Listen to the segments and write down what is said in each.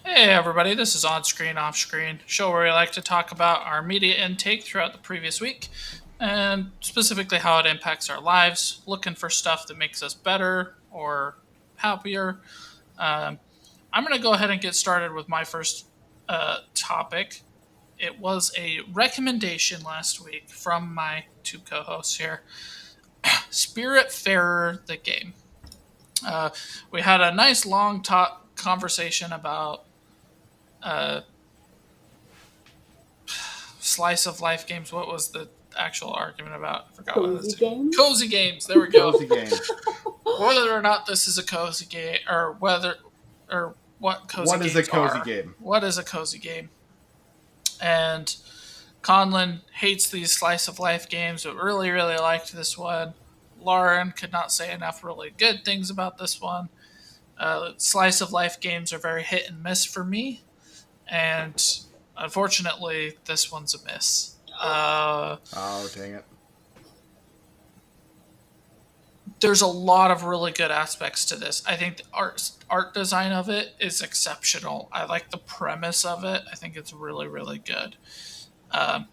Hey everybody, this is On Screen Off Screen, show where we like to talk about our media intake throughout the previous week and specifically how it impacts our lives, looking for stuff that makes us better or happier. Um, I'm going to go ahead and get started with my first topic. It was a recommendation last week from my two co hosts here, Spiritferer, the game. Uh, we had a nice long talk conversation about uh, slice of life games. What was the actual argument about? I forgot what it Cozy was. game. Cozy games. There we go. Cozy games. Whether or not this is a cozy game, or whether, or what cozy What is a games cozy are. game? What is a cozy game? And Conlon hates these slice of life games, but really, really liked this one. Lauren could not say enough really good things about this one. Slice of life games are very hit and miss for me, and unfortunately, this one's a miss. Oh, dang it. There's a lot of really good aspects to this. I think the art design of it is exceptional. I like the premise of it. I think it's really really good. Um,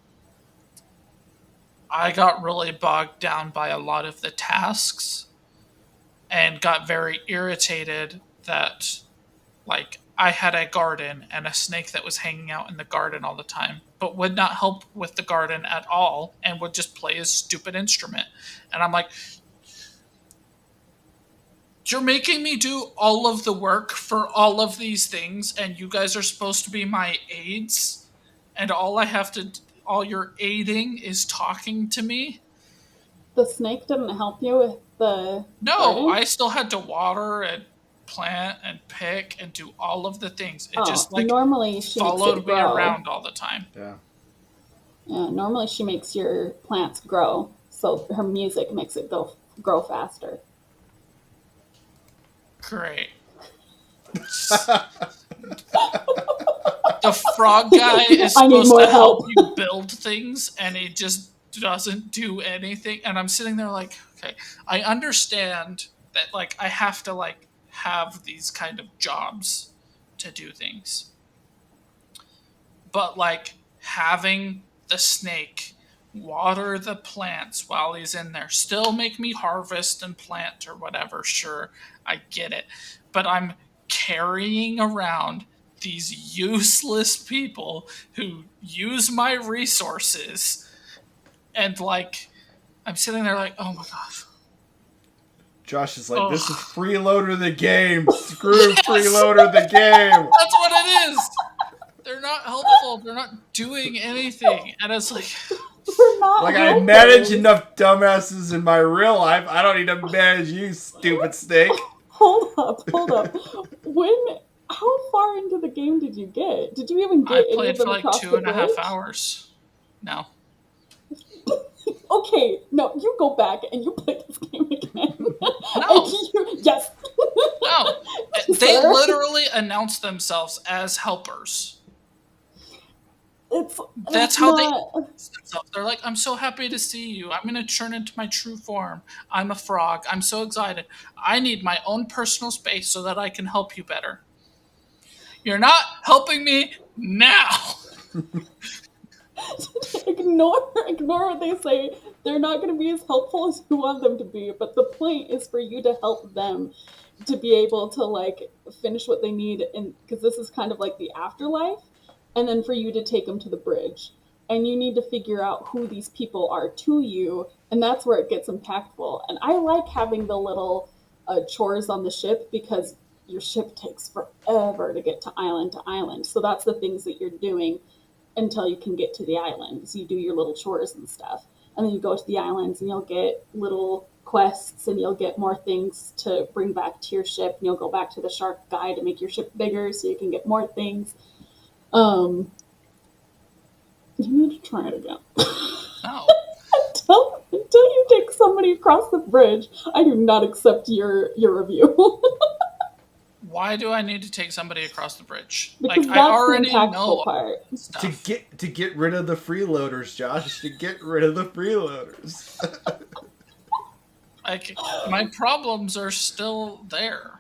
I got really bogged down by a lot of the tasks and got very irritated that like I had a garden and a snake that was hanging out in the garden all the time, but would not help with the garden at all and would just play his stupid instrument. And I'm like, you're making me do all of the work for all of these things, and you guys are supposed to be my aides, and all you're aiding is talking to me. The snake didn't help you with the No, garden? I still had to water and plant and pick and do all of the things. It Oh, just like normally she makes it followed me grow. around all the time. Yeah. Yeah, normally she makes your plants grow, so her music makes it go grow faster. Great. The frog guy is I need supposed more to help help. you build things and he just doesn't do anything, and I'm sitting there like, okay, I understand that like I have to like have these kind of jobs to do things, but like having the snake water the plants while he's in there, still make me harvest and plant or whatever, sure, I get it, but I'm carrying around these useless people who use my resources, and like I'm sitting there like, oh my gosh. Josh is like, this is Oh freeloader the game. Screw yes, freeloader the game. that's what it is. They're not helpful, they're not doing anything, and it's like, We're not Like, I manage helpers. enough dumbasses in my real life. I don't need to manage you, stupid snake. Hold up, hold up. When? How far into the game did you get? Did you even I get any of played for them like across two the and a half bridge? hours. No. Okay, no, you go back and you play this game again. And No. yes, No. They sir. literally announced themselves as helpers. It's That's that's how they not. introduce themselves. They're like, I'm so happy to see you. I'm going to turn into my true form. I'm a frog. I'm so excited. I need my own personal space so that I can help you better. You're not helping me now. Ignore what they say. They're not going to be as helpful as you want them to be, but the point is for you to help them to be able to like finish what they need, and because this is kind of like the afterlife, and then for you to take them to the bridge, and you need to figure out who these people are to you, and that's where it gets impactful. And I like having the little chores on the ship because your ship takes forever to get to island, so that's the things that you're doing until you can get to the islands. You do your little chores and stuff. And then you go to the islands and you'll get little quests and you'll get more things to bring back to your ship. And you'll go back to the shark guy to make your ship bigger so you can get more things. Um, you need to try it again. No. until you take somebody across the bridge, I do not accept your review. Why do I need to take somebody across the bridge? Like, Because I that's the already know impactful all part. this To stuff. get rid of the freeloaders, Josh. To get rid of the freeloaders. Like, my problems are still there.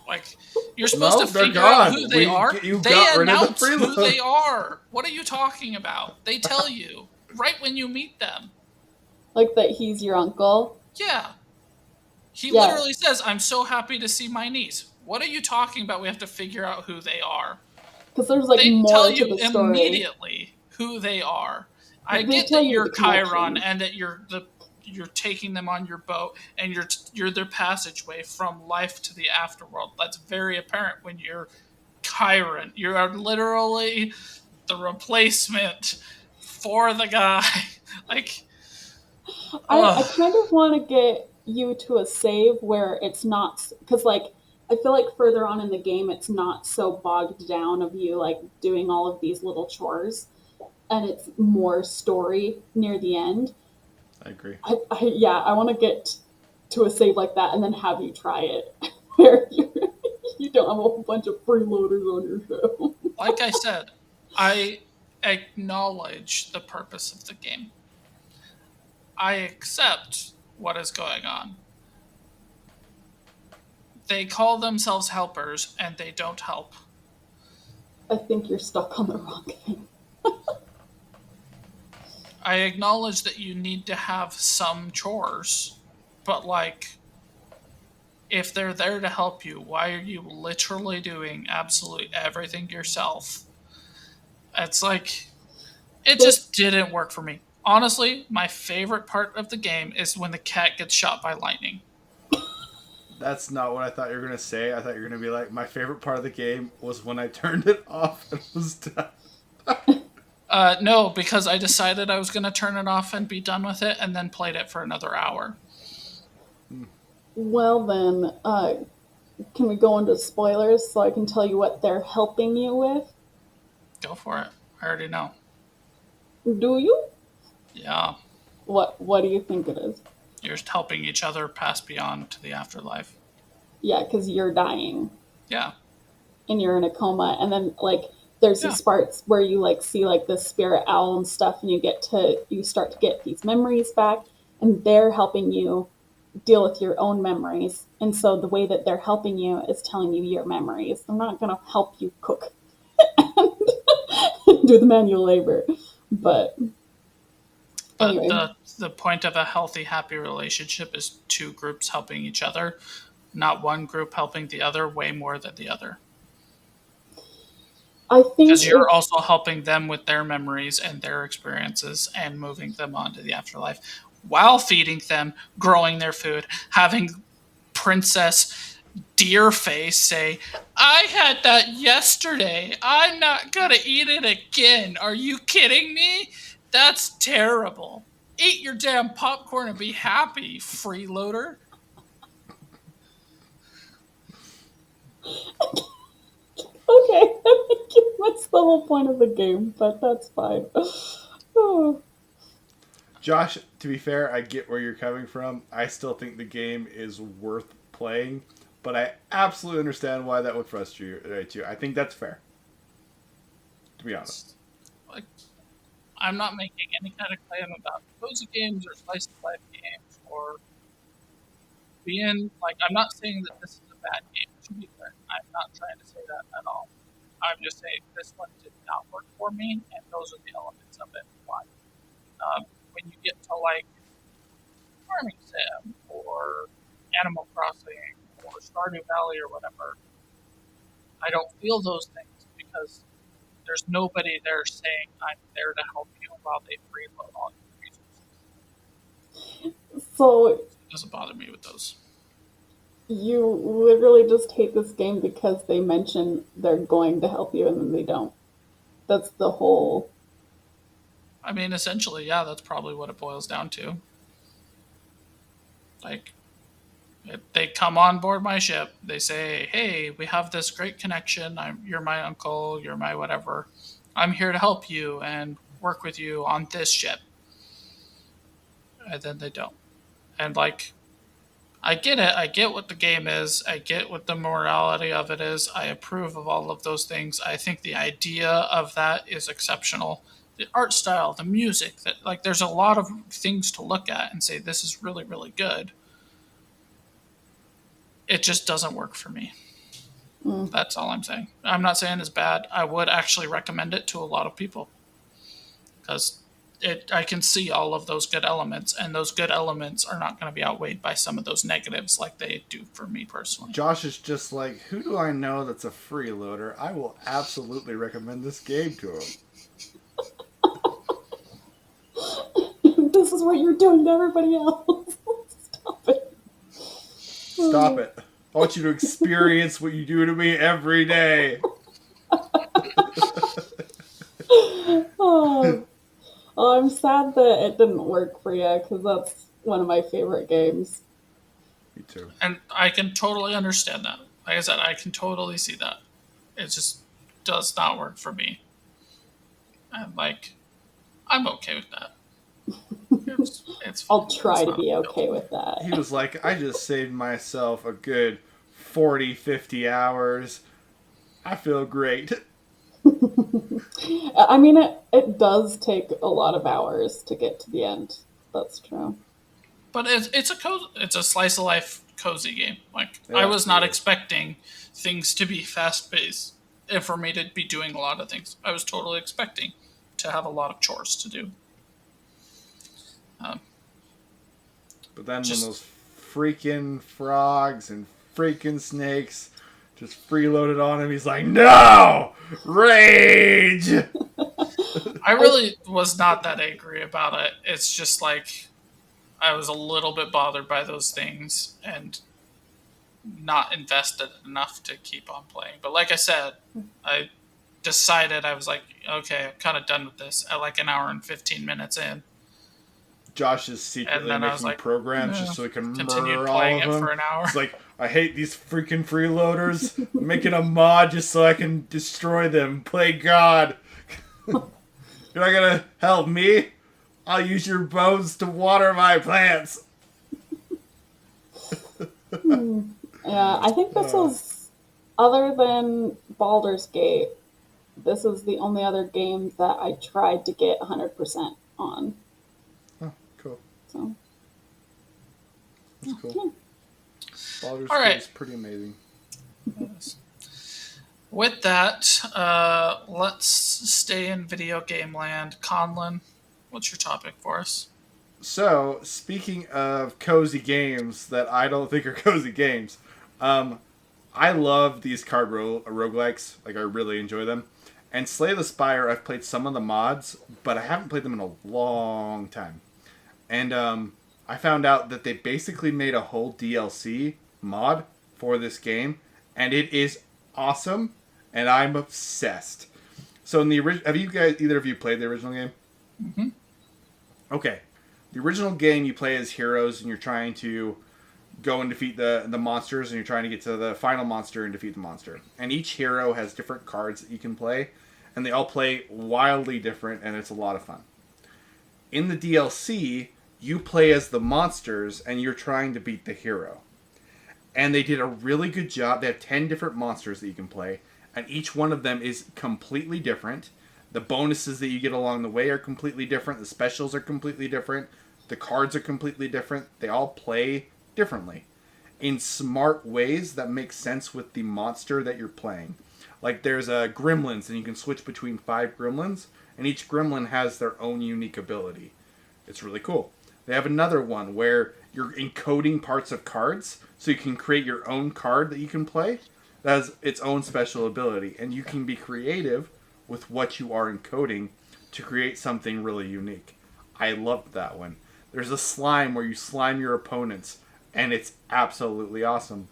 Like, you're supposed No, to they're figure out gone. who they are. You They got rid of the announce who freeload. they are. What are you talking about? They tell you right when you meet them. Like that he's your uncle. Yeah. He Yeah, literally says, I'm so happy to see my niece. What are you talking about? We have to figure out who they are. because there's like They tell more to you the story. immediately who they are. I They get tell that you you're the Chiron connection. and that you're taking them on your boat and you're their passageway from life to the afterworld. That's very apparent when you're Chiron. You are literally the replacement for the guy. Like, I ugh. kind of want to get you to a save where it's not, because like I feel like further on in the game it's not so bogged down of you like doing all of these little chores, and it's more story near the end. I agree. Yeah, I want to get to a save like that and then have you try it where you don't have a whole bunch of freeloaders on your show. Like I said, I acknowledge the purpose of the game. I accept what is going on. They call themselves helpers and they don't help. I think you're stuck on the wrong thing. I acknowledge that you need to have some chores, but like, if they're there to help you, why are you literally doing absolutely everything yourself? It's like, it This just didn't work for me. Honestly, my favorite part of the game is when the cat gets shot by lightning. That's not what I thought you were going to say. I thought you were going to be like, my favorite part of the game was when I turned it off and was done. No, because I decided I was going to turn it off and be done with it, and then played it for another hour. Well then, can we go into spoilers so I can tell you what they're helping you with? Go for it. I already know. Do you? Yeah, What do you think it is? you're helping each other pass beyond to the afterlife. Yeah, because you're dying Yeah, and you're in a coma, and then like there's yeah. these parts where you like see like the spirit owl and stuff, and you start to get these memories back, and they're helping you deal with your own memories. And so the way that they're helping you is telling you your memories. They're not going to help you cook and do the manual labor. But But anyway, the point of a healthy, happy relationship is two groups helping each other, not one group helping the other way more than the other. I think Because you're also helping them with their memories and their experiences and moving them on to the afterlife while feeding them, growing their food, having Princess Deerface say, I had that yesterday. I'm not gonna eat it again. Are you kidding me? That's terrible. Eat your damn popcorn and be happy, freeloader. okay, I think you missed the whole point of the game, but that's fine. Oh, Josh, to be fair, I get where you're coming from. I still think the game is worth playing, but I absolutely understand why that would frustrate you. I think that's fair, to be honest. Like, I'm not making any kind of claim about cozy games or slice of life games or being like, I'm not saying that this is a bad game. To be clear, I'm not trying to say that at all. I'm just saying this one did not work for me, and those are the elements of it. Why? When you get to like Farming Sim or Animal Crossing or Stardew Valley or whatever, I don't feel those things because there's nobody there saying I'm there to help you while they freeload all your resources. so It doesn't bother me with those. you literally just hate this game because they mention they're going to help you and then they don't. That's the whole. I mean, essentially, yeah, that's probably what it boils down to. Like, they come on board my ship. They say, "Hey, we have this great connection. You're my uncle. You're my whatever. I'm here to help you and work with you on this ship." And then they don't. And like, I get it. I get what the game is. I get what the morality of it is. I approve of all of those things. I think the idea of that is exceptional. The art style, the music, that like there's a lot of things to look at and say this is really, really good. It just doesn't work for me. That's all I'm saying. I'm not saying it's bad. I would actually recommend it to a lot of people because I can see all of those good elements, and those good elements are not going to be outweighed by some of those negatives like they do for me personally. Josh is just like, who do I know that's a freeloader? I will absolutely recommend this game to him. This is what you're doing to everybody else. Stop it. Stop it. I want you to experience what you do to me every day. Oh. Oh, I'm sad that it didn't work for you because that's one of my favorite games. Me too. And I can totally understand that. Like I said, I can totally see that. It just does not work for me. And like, I'm okay with that. It's I'll try it's to not be a big okay deal. with that. He was like, I just saved myself a good 40, 50 hours. I feel great. I mean, it does take a lot of hours to get to the end. That's true. But it's a slice of life cozy game. Like I Yeah, was not it is. expecting things to be fast paced and for me to be doing a lot of things. I was totally expecting to have a lot of chores to do. Um, But then when just those freaking frogs and freaking snakes just freeloaded on him, he's like, no! Rage! I really was not that angry about it. It's just like I was a little bit bothered by those things and not invested enough to keep on playing. But like I said, I decided I was like, okay, I'm kind of done with this at like an hour and 15 minutes in. Josh is And secretly then I was making like, programs just so he can continued murder playing all of it for them. an hour. It's like, I hate these freaking freeloaders. I'm making a mod just so I can destroy them. Play God. You're not gonna help me? I'll use your bones to water my plants. Yeah, I think this was, other than Baldur's Gate, this is the only other game that I tried to get 100% on. Oh, cool. So, That's cool. Baldur's All Gate right. is pretty amazing. With that, let's stay in video game land. Conlon, what's your topic for us? So, speaking of cozy games that I don't think are cozy games, I love these card roguelikes. Like, I really enjoy them. And Slay the Spire, I've played some of the mods, but I haven't played them in a long time. And I found out that they basically made a whole DLC mod for this game, and it is awesome, and I'm obsessed. So, in the have you guys, either of you played the original game? Mm-hmm. Okay. The original game, you play as heroes, and you're trying to go and defeat the monsters, and you're trying to get to the final monster and defeat the monster. And each hero has different cards that you can play, and they all play wildly different, and it's a lot of fun. In the DLC, you play as the monsters, and you're trying to beat the hero. And they did a really good job. They have 10 different monsters that you can play, and each one of them is completely different. The bonuses that you get along the way are completely different. The specials are completely different. The cards are completely different. They all play differently in smart ways that make sense with the monster that you're playing. Like there's a gremlins, and you can switch between 5 gremlins, and each gremlin has their own unique ability. It's really cool. They have another one where you're encoding parts of cards, so you can create your own card that you can play that has its own special ability, and you can be creative with what you are encoding to create something really unique. I loved that one. There's a slime where you slime your opponents, and it's absolutely awesome.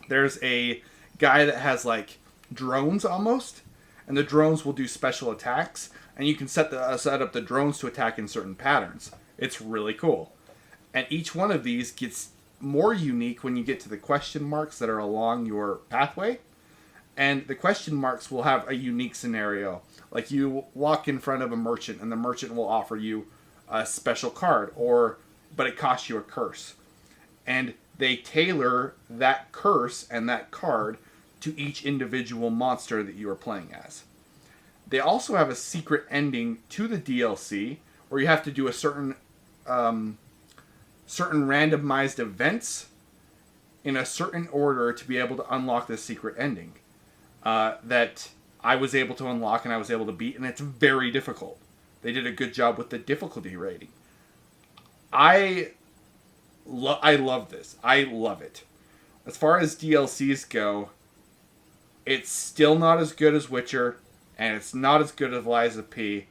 There's a guy that has like drones almost, and the drones will do special attacks, and you can set up the drones to attack in certain patterns. It's really cool. And each one of these gets more unique when you get to the question marks that are along your pathway. And the question marks will have a unique scenario. Like you walk in front of a merchant, and the merchant will offer you a special card, but it costs you a curse. And they tailor that curse and that card to each individual monster that you are playing as. They also have a secret ending to the DLC where you have to do a certain randomized events in a certain order to be able to unlock the secret ending. that I was able to unlock and I was able to beat, and it's very difficult. They did a good job with the difficulty rating. I love this. I love it. As far as DLCs go, it's still not as good as Witcher, and it's not as good as Lies of P,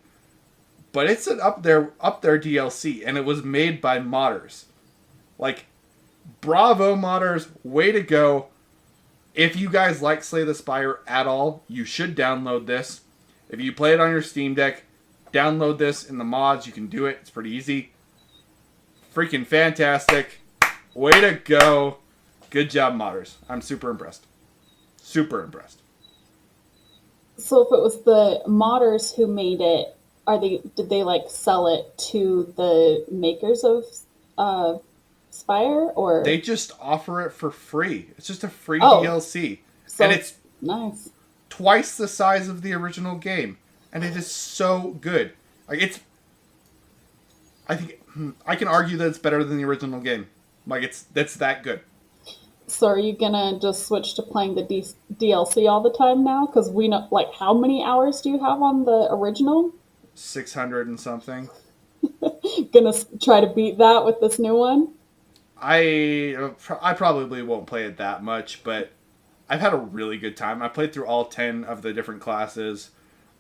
but it's an up there DLC, and it was made by modders. Like, bravo modders, way to go. If you guys like Slay the Spire at all, you should download this. If you play it on your Steam Deck, download this in the mods. You can do it. It's pretty easy. Freaking fantastic. Way to go. Good job, modders. I'm super impressed. Super impressed. So if it was the modders who made it, did they like sell it to the makers of Spire, or They just offer it for free. It's just a free Oh. DLC. So And it's nice? twice the size of the original game. And it is so good. Like, I think I can argue that it's better than the original game. Like, that's that good. So are you gonna just switch to playing the DLC all the time now? Because we know, like, how many hours do you have on the original? 600 and something. Gonna try to beat that with this new one? I probably won't play it that much, but I've had a really good time. I played through all 10 of the different classes,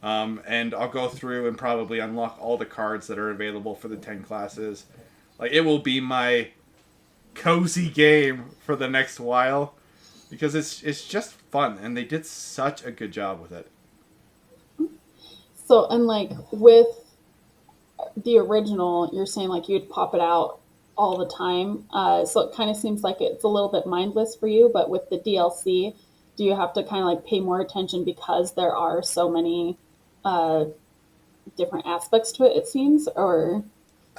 and I'll go through and probably unlock all the cards that are available for the 10 classes. Like, it will be my cozy game for the next while, because it's just fun, and they did such a good job with it. So, and like with the original, you're saying like you'd pop it out all the time. So it kind of seems like it's a little bit mindless for you. But with the DLC, do you have to kind of like pay more attention because there are so many different aspects to it? It seems, or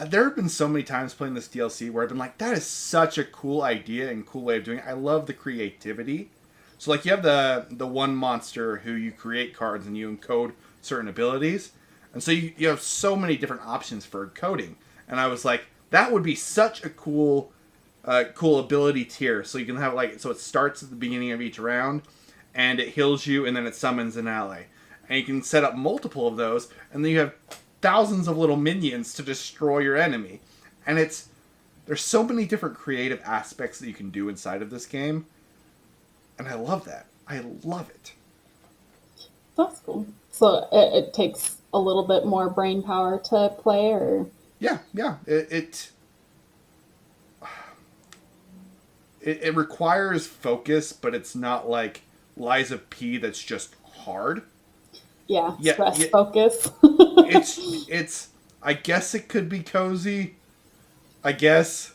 There have been so many times playing this DLC where I've been like, that is such a cool idea and cool way of doing it. I love the creativity. So, like, you have the one monster who you create cards and you encode certain abilities. And so you have so many different options for coding. And I was like, that would be such a cool ability tier. So you can have, like, so it starts at the beginning of each round and it heals you and then it summons an ally. And you can set up multiple of those, and then you have thousands of little minions to destroy your enemy. And there's so many different creative aspects that you can do inside of this game. And I love that. I love it. that's cool. So it takes a little bit more brain power to play, or Yeah. It requires focus, but it's not like Lies of P that's just hard. stress focus. It's I guess it could be cozy, I guess,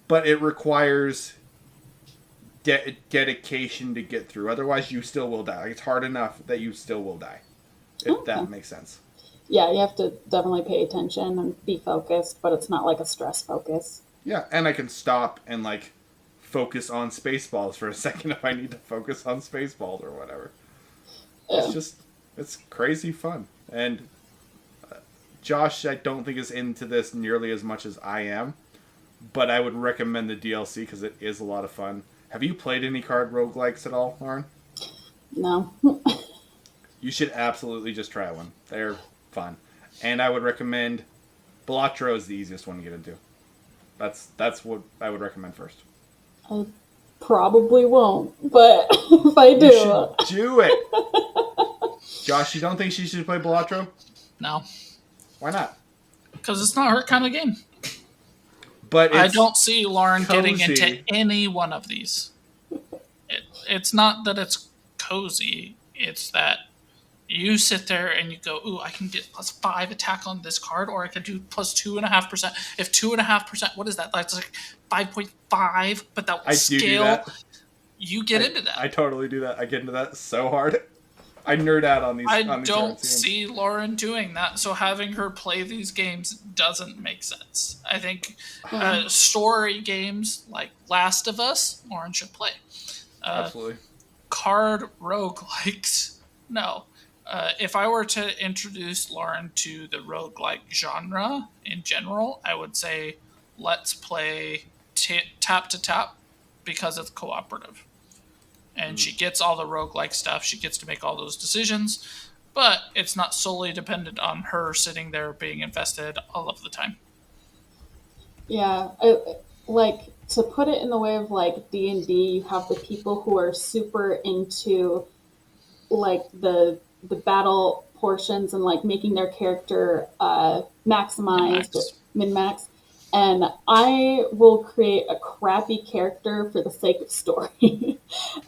but it requires dedication to get through. Otherwise, you still will die. Like, it's hard enough that you still will die, if that makes sense. Yeah, you have to definitely pay attention and be focused, but it's not like a stress focus. Yeah, and I can stop and, like, focus on Spaceballs for a second if I need to focus on Spaceballs or whatever. Yeah. It's crazy fun. And Josh, I don't think is into this nearly as much as I am, but I would recommend the DLC because it is a lot of fun. Have you played any card roguelikes at all, Lauren? No. You should absolutely just try one. They're fun. And I would recommend Balatro is the easiest one to get into. That's what I would recommend first. I probably won't, but if I do. You should do it. Josh, you don't think she should play Balatro? No, Why not? because it's not her kind of game. But I don't see Lauren getting cozy. into any one of these. It's not that it's cozy. It's that you sit there and you go, ooh, I can get +5 attack on this card, or I could do +2.5%. If 2.5%, what is that? That's like 5.5, but that will scale. Do that. You get into that. I totally do that. I get into that so hard. I nerd out on these. I on these don't games. see Lauren doing that, so having her play these games doesn't make sense. I think story games like Last of Us, Lauren should play. Absolutely. Card roguelikes, no. If I were to introduce Lauren to the roguelike genre in general, I would say let's play tap to tap because it's cooperative. and she gets all the roguelike stuff. She gets to make all those decisions, but it's not solely dependent on her sitting there being invested all of the time. Yeah, like to put it in the way of like D&D, you have the people who are super into like the battle portions and like making their character maximized or Min-max. min max. And I will create a crappy character for the sake of story.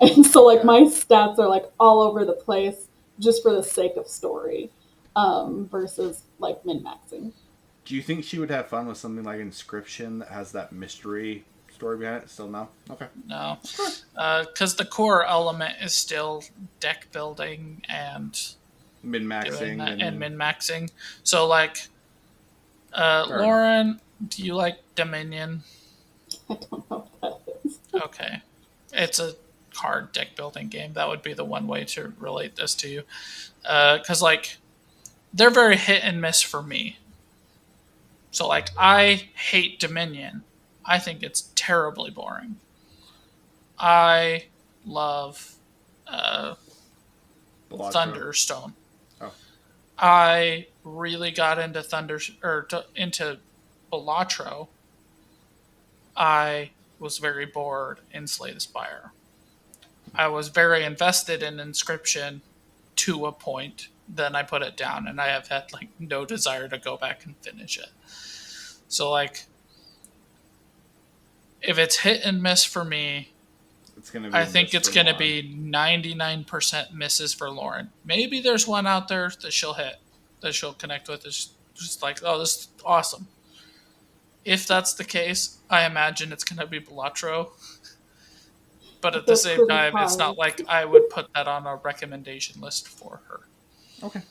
And so like Okay. my stats are like all over the place just for the sake of story, versus like min maxing. Do you think she would have fun with something like Inscription that has that mystery story behind it? Still no? Okay. No, because the core element is still deck building and Min doing maxing that and and. min maxing. So like, Fair enough. Lauren, do you like Dominion? I don't know what that is. Okay, it's a card deck building game. That would be the one way to relate this to you, because like they're very hit and miss for me. So like I hate Dominion. I think it's terribly boring. I love Belatro. Thunderstone. Oh. I really got into into Belatro. I was very bored in Slay the Spire. I was very invested in Inscription to a point. Then I put it down, and I have had like no desire to go back and finish it. So like, if it's hit and miss for me, It's gonna be. I think it's going to Lauren. be 99% misses for Lauren. Maybe there's one out there that she'll hit, that she'll connect with. It's just like, oh, this is awesome. If that's the case, I imagine it's going to be Belatro. But at the They're same pretty time, it's not cards. like I would put that on a recommendation list for her. Okay.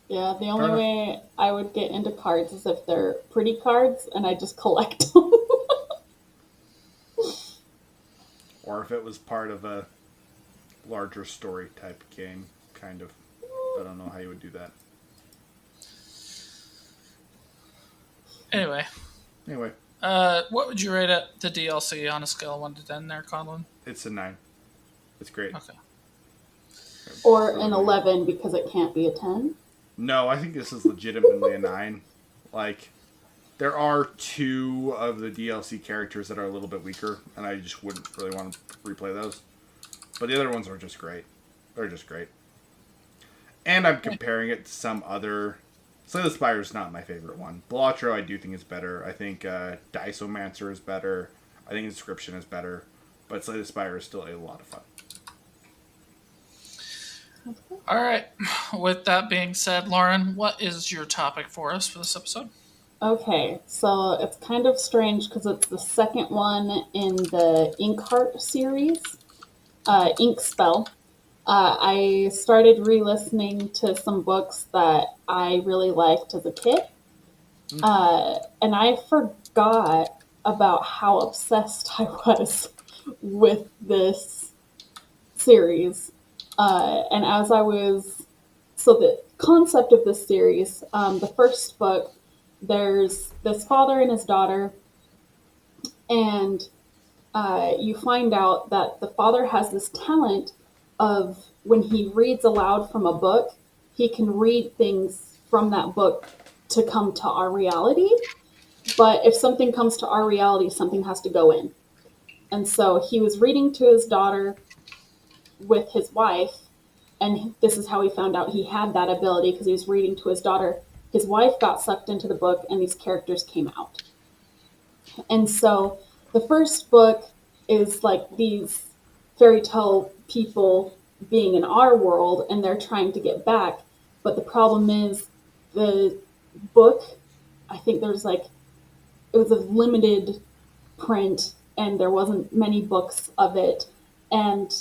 Yeah, the Fair only enough. way I would get into cards is if they're pretty cards and I just collect them. Or if it was part of a larger story type game, kind of. I don't know how you would do that. Anyway, Anyway, what would you rate it, the DLC on a scale of 1 to 10 there, Conlon? it's a 9. It's great. Okay. Or Really an good. 11 because it can't be a 10. No, I think this is legitimately a 9. Like, there are 2 of the DLC characters that are a little bit weaker, and I just wouldn't really want to replay those. But the other ones are just great. They're just great. And I'm comparing it to some other... Slay the Spire is not my favorite one. Belatro I do think is better. I think Diceomancer is better. I think Inscription is better. But Slay the Spire is still a lot of fun. All right. With that being said, Lauren, what is your topic for us for this episode? Okay, so it's kind of strange because it's the second one in the Inkheart series, Inkspell. I started re-listening to some books that I really liked as a kid, and I forgot about how obsessed I was with this series. And as I was, so the concept of this series, the first book, there's this father and his daughter, and you find out that the father has this talent of when he reads aloud from a book, he can read things from that book to come to our reality. But if something comes to our reality, something has to go in. And so he was reading to his daughter with his wife, and this is how he found out he had that ability because he was reading to his daughter. His wife got sucked into the book, and these characters came out. And so the first book is like these fairy tale people being in our world, and they're trying to get back. But the problem is the book, I think there's like, it was a limited print, and there wasn't many books of it. And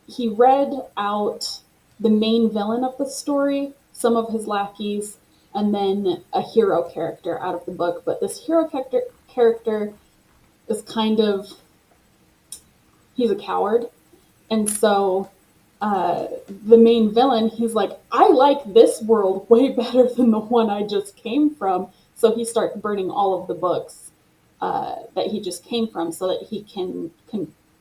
he read out the main villain of the story, some of his lackeys, and then a hero character out of the book. But this hero character is kind of, he's a coward. And so the main villain, he's like, I like this world way better than the one I just came from. So he starts burning all of the books that he just came from so that he can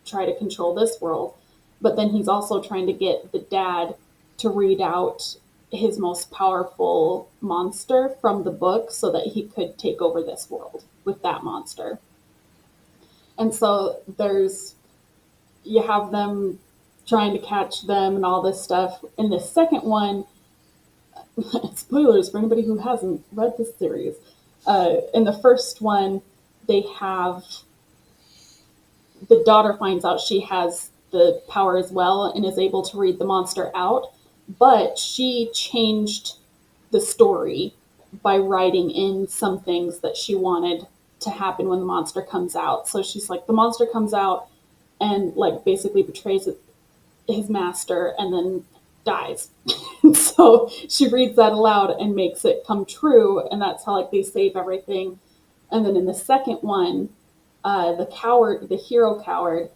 try to control this world. but then he's also trying to get the dad to read out his most powerful monster from the book so that he could take over this world with that monster. And so you have them trying to catch them and all this stuff. In the second one, spoilers for anybody who hasn't read this series. In the first one, they have the daughter finds out she has the power as well and is able to read the monster out, but she changed the story by writing in some things that she wanted to happen when the monster comes out. So she's like, the monster comes out and like basically betrays his master and then dies. So she reads that aloud and makes it come true, and that's how like they save everything. And then in the second one, the hero coward,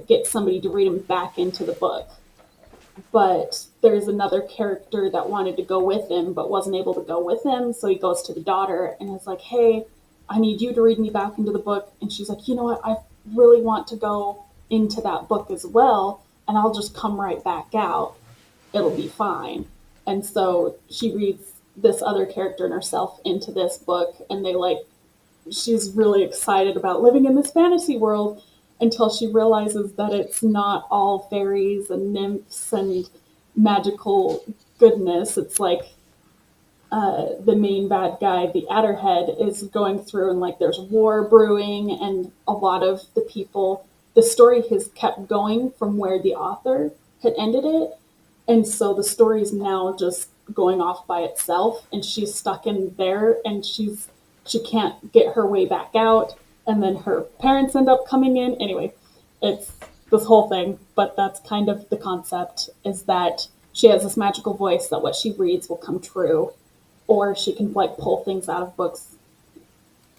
gets somebody to read him back into the book. But there's another character that wanted to go with him but wasn't able to go with him, so he goes to the daughter and is like, hey, I need you to read me back into the book. And she's like, you know what, I really want to go into that book as well, and I'll just come right back out. It'll be fine. And so she reads this other character and herself into this book, and she's really excited about living in this fantasy world until she realizes that it's not all fairies and nymphs and magical goodness. It's like the main bad guy, the Adderhead, is going through and like there's war brewing, and a lot of the people, the story has kept going from where the author had ended it. And so the story is now just going off by itself, and she's stuck in there, and she can't get her way back out. And then her parents end up coming in. Anyway, it's this whole thing, but that's kind of the concept, is that she has this magical voice that what she reads will come true, or she can like pull things out of books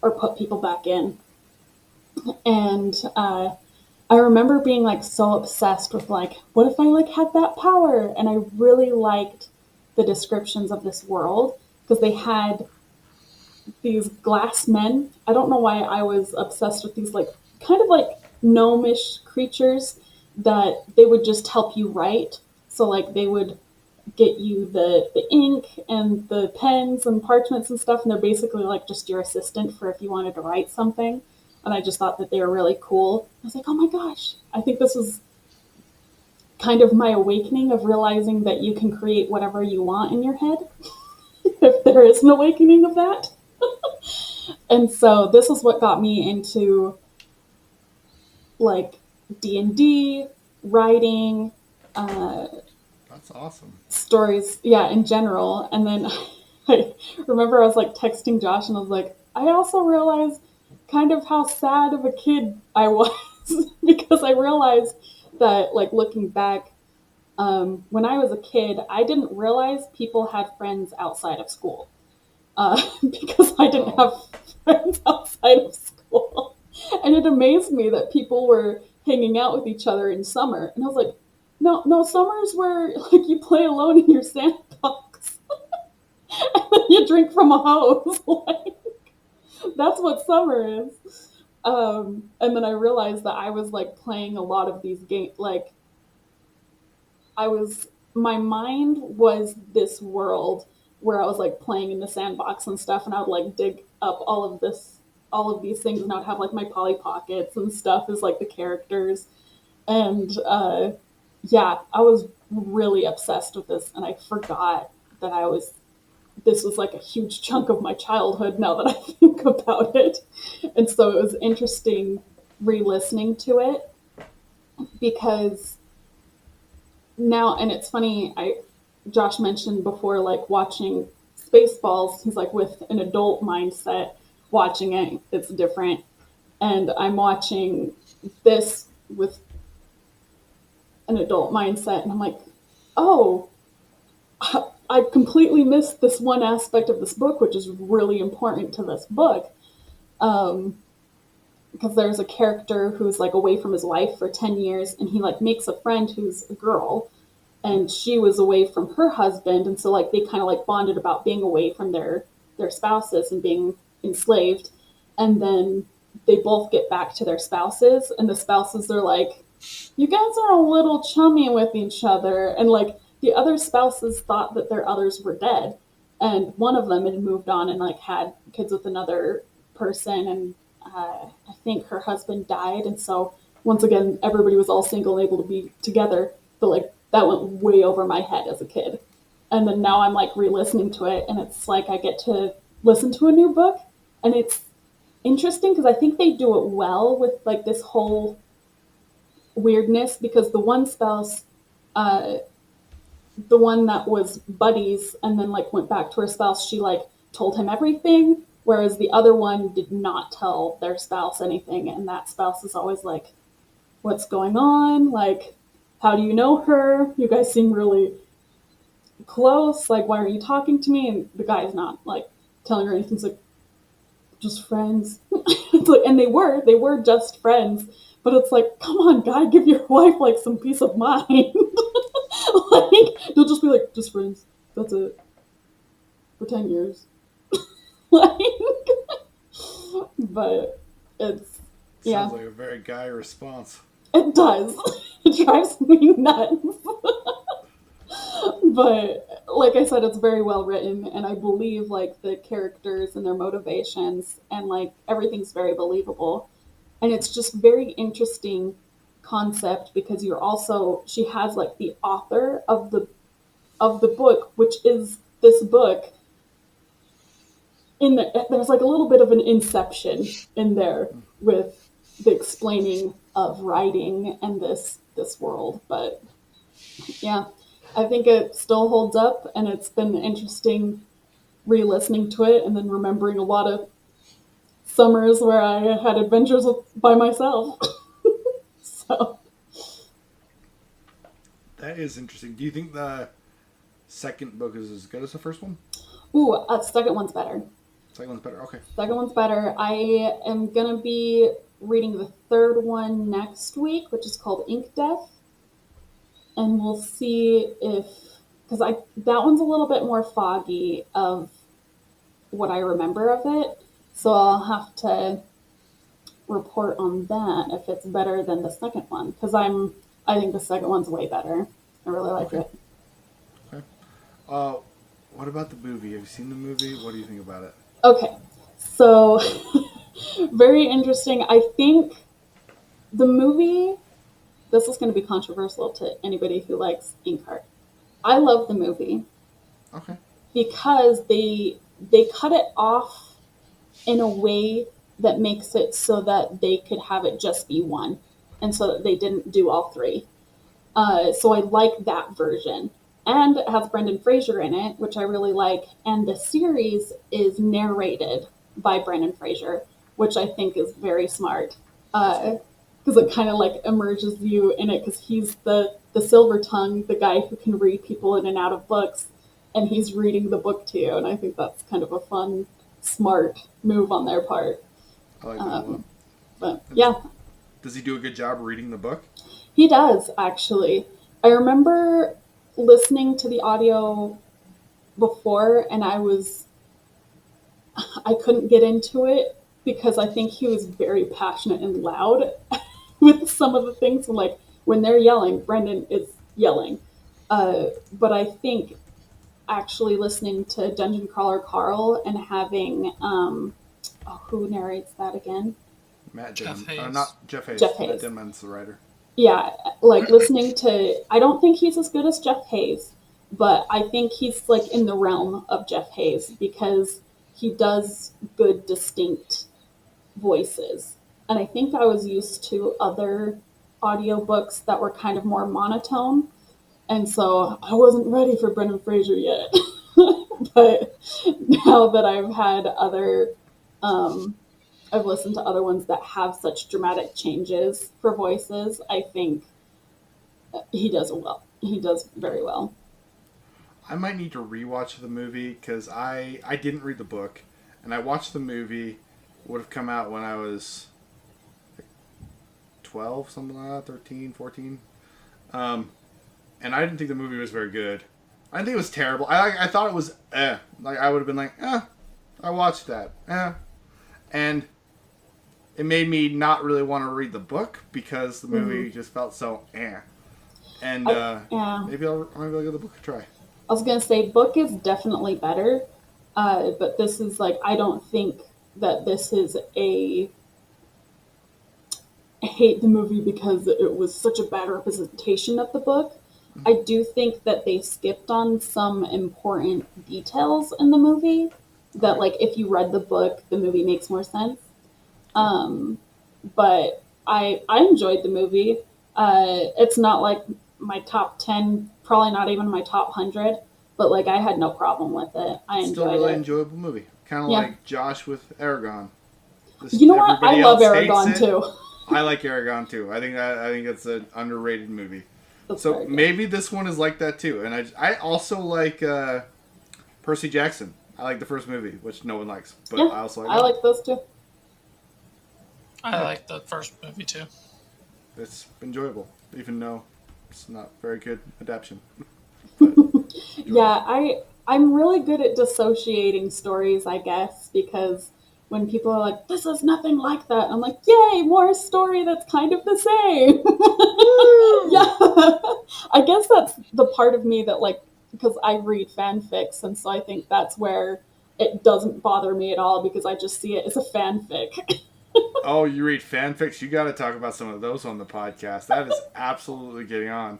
or put people back in. And I remember being like so obsessed with like, what if I like had that power? And I really liked the descriptions of this world because they had these glass men. I don't know why I was obsessed with these like kind of like gnomish creatures that they would just help you write. So like they would get you the ink and the pens and parchments and stuff, and they're basically like just your assistant for if you wanted to write something. And I just thought that they were really cool. I was like, oh my gosh, I think this was kind of my awakening of realizing that you can create whatever you want in your head if there is an awakening of that. And so this is what got me into like D&D, writing, That's awesome. stories, yeah, in general. And then I remember I was like texting Josh and I was like, I also realized kind of how sad of a kid I was because I realized that like looking back, when I was a kid, I didn't realize people had friends outside of school. Because I didn't have friends outside of school. And it amazed me that people were hanging out with each other in summer. And I was like, no, summer's where like you play alone in your sandbox. And then you drink from a hose. Like, that's what summer is. And then I realized that I was like playing a lot of these games. Like, my mind was this world where I was like playing in the sandbox and stuff, and I would like dig up all of these things, and I would have like my Polly Pockets and stuff as like the characters. And yeah, I was really obsessed with this, and I forgot that this was like a huge chunk of my childhood now that I think about it. And so it was interesting re-listening to it because now, and it's funny, Josh mentioned before, like watching Spaceballs, he's like with an adult mindset watching it, it's different. And I'm watching this with an adult mindset, and I'm like, oh, I completely missed this one aspect of this book, which is really important to this book. Because there's a character who's like away from his wife for 10 years, and he like makes a friend who's a girl, and she was away from her husband, and so like they kind of like bonded about being away from their spouses and being enslaved. And then they both get back to their spouses, and the spouses are like You guys are a little chummy with each other. And like the other spouses thought that their others were dead. And one of them had moved on and like had kids with another person. And I think her husband died. And so once again, everybody was all single and able to be together. But like that went way over my head as a kid. And then now I'm like re listening to it. And it's like I get to listen to a new book. And it's interesting because I think they do it well with like this whole weirdness because the one spouse, uh, the one that was buddies and then like went back to her spouse, she like told him everything, whereas the other one did not tell their spouse anything, and that spouse is always like, "What's going on? Like, how do you know her? You guys seem really close. Like, why aren't you talking to me?" And the guy is not like telling her anything. He's like, "Just friends." It's like, and they were just friends, but it's like, come on, guy, give your wife like some peace of mind. Like they'll just be like, just friends. That's it for 10 years. Like, but it's yeah, Sounds like a very guy response. it does. It drives me nuts. But like I said, it's very well written, and I believe like the characters and their motivations, and like everything's very believable, and it's just very interesting concept because you're also she has like the author of the book, which is this book. There's like a little bit of an inception in there with the explaining of writing and this world, but yeah, I think it still holds up, and it's been interesting re-listening to it and then remembering a lot of summers where I had adventures by myself. So, That is interesting. Do you think the second book is as good as the first one? ooh, second one's better. Second one's better. Okay. Second one's better. I am gonna be reading the third one next week, which is called Ink Death, and we'll see if because I that one's a little bit more foggy of what I remember of it, so I'll have to report on that if it's better than the second one because I think the second one's way better. I really like Okay. it. Okay. Uh, what about the movie? Have you seen the movie? What do you think about it? Okay, so very interesting. I think the movie. This is going to be controversial to anybody who likes Inkheart. I love the movie Okay. because they cut it off in a way that makes it so that they could have it just be one, and so that they didn't do all three. So I like that version. And it has Brendan Fraser in it, which I really like. And the series is narrated by Brendan Fraser, which I think is very smart. Because it kind of like immerses you in it because he's the silver tongue, the guy who can read people in and out of books, and he's reading the book to you. And I think that's kind of a fun, smart move on their part. I like that a lot. But And yeah, does he do a good job reading the book? he does, actually. I remember listening to the audio before and I couldn't get into it because I think he was very passionate and loud with some of the things. Like when they're yelling, Brendan is yelling. But I think actually listening to Dungeon Crawler Carl and having who narrates that again? Matt Jeff Denman. Hayes. Not Jeff Hayes. Jeff Matt Hayes. Denman's the writer. Yeah, like listening to I don't think he's as good as Jeff Hayes, but I think he's like in the realm of Jeff Hayes because he does good distinct voices. And I think I was used to other audiobooks that were kind of more monotone, and so I wasn't ready for Brendan Fraser yet. But now that um, I've listened to other ones that have such dramatic changes for voices, I think he does well. He does very well. I might need to rewatch the movie because I didn't read the book, and I watched the movie. It would have come out when I was like 12, something like that, 13, 14. And I didn't think the movie was very good. I didn't think it was terrible. I thought it was Like I would have been like, I watched that. And it made me not really want to read the book because the movie just felt so eh. And Yeah. maybe I'll give the book a try. I was gonna say book is definitely better, but this is like I don't think that this is a I hate the movie because it was such a bad representation of the book. I do think that they skipped on some important details in the movie that, Okay. like, if you read the book, the movie makes more sense. Okay. But I enjoyed the movie. It's not like my top 10, probably not even my top 100, but like I had no problem with it. I Still enjoyed really it. enjoyable movie. Kind of Yeah. like Josh with Aragon. Just You know what? I everybody love else hates Aragon it. too. I like Aragon too. I think it's an underrated movie. That's So very good. maybe this one is like that too. And I also like Percy Jackson. I like the first movie, which no one likes, but Yeah, I also like I that. like those too. I like the first movie too. It's enjoyable, even though it's not very good adaptation. Yeah, I'm really good at dissociating stories, I guess, because when people are like, "This is nothing like that," I'm like, "Yay, more story that's kind of the same." Woo! Yeah, I guess that's the part of me that like because I read fanfics, and so I think that's where it doesn't bother me at all because I just see it as a fanfic. Oh, you read fanfics? You got to talk about some of those on the podcast. That is absolutely getting on.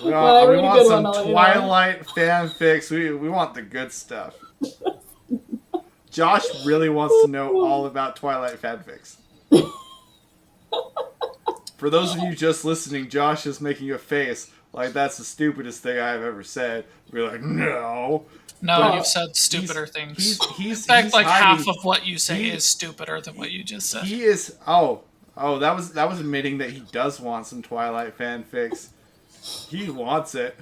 When I We read a want good one, some I'll let you know. Twilight fanfics. We want the good stuff. Josh really wants to know all about Twilight fanfics. For those of you just listening, Josh is making a face like that's the stupidest thing I've ever said. We're like, no. No, But you've said stupider things. In he's fact, like hiding. half of what you say He- is stupider than what you just said. He is. Oh, that was admitting that he does want some Twilight fanfics. He wants it.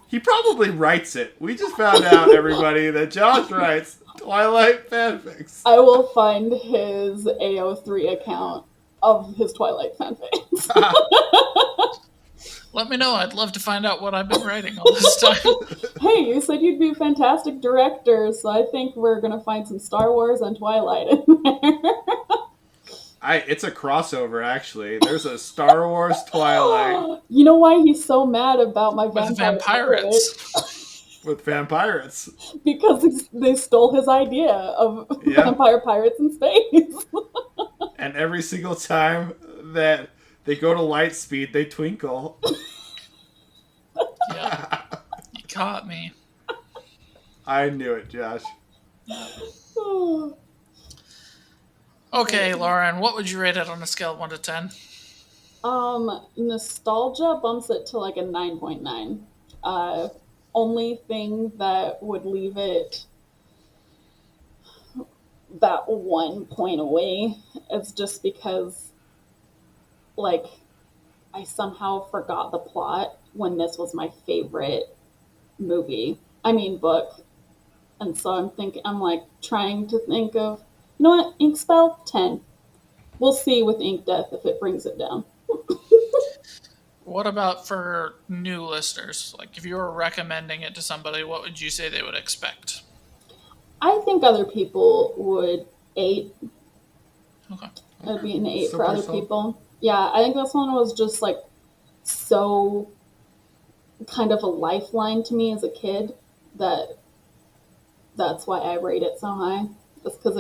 He probably writes it. We just found out, everybody, that Josh writes Twilight fanfics. I will find his AO3 account of his Twilight fanfics. Let me know. I'd love to find out what I've been writing all this time. Hey, you said you'd be a fantastic director, so I think we're gonna find some Star Wars and Twilight in there. It's a crossover, actually. There's a Star Wars Twilight You know why he's so mad about my With vampire pirate? vampirates. with vampires. Because they stole his idea of Yeah. vampire pirates in space. And every single time that they go to light speed, they twinkle. Yeah. You caught me. I knew it, Josh. Okay, Lauren, what would you rate it on a scale of 1 to 10? Nostalgia bumps it to like a 9.9. Only thing that would leave it that 1 point away is just because, like, I somehow forgot the plot when this was my favorite book. And so I'm like trying to think of, you know what, Inkspell, 10. We'll see with Ink Death if it brings it down. What about for new listeners? Like, if you were recommending it to somebody, what would you say they would expect? I think other people would 8. Okay. It would be an 8 So for other personal. people. Yeah, I think this one was just like so kind of a lifeline to me as a kid that that's why I rate it so high. Just because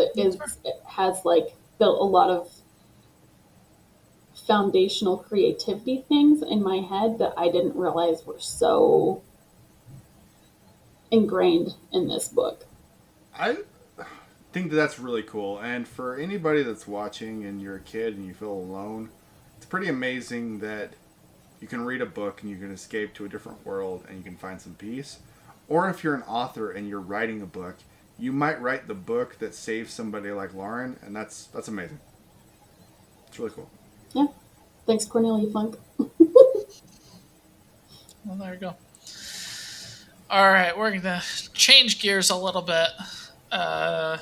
it has like built a lot of foundational creativity things in my head that I didn't realize were so ingrained in this book. I think that's really cool. And for anybody that's watching and you're a kid and you feel alone, it's pretty amazing that you can read a book and you can escape to a different world and you can find some peace. Or if you're an author and you're writing a book, you might write the book that saves somebody like Lauren, and that's amazing. It's really cool. Yeah. Thanks, Cornelia Funk. Well, there you go. All right, we're going to change gears a little bit. I've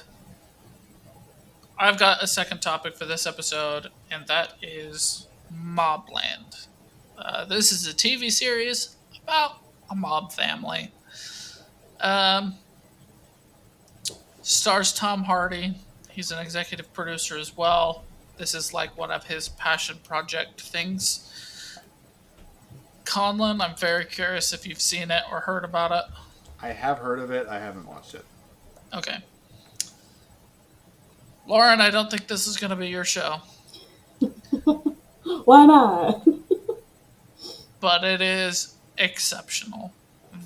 got a second topic for this episode, and that is Mobland. This is a TV series about a mob family. Stars Tom Hardy. He's an executive producer as well. This is like one of his passion project things. Conlon, I'm very curious if you've seen it or heard about it. I have heard of it. I haven't watched it. Okay. Lauren, I don't think this is going to be your show, Why not? but it is exceptional.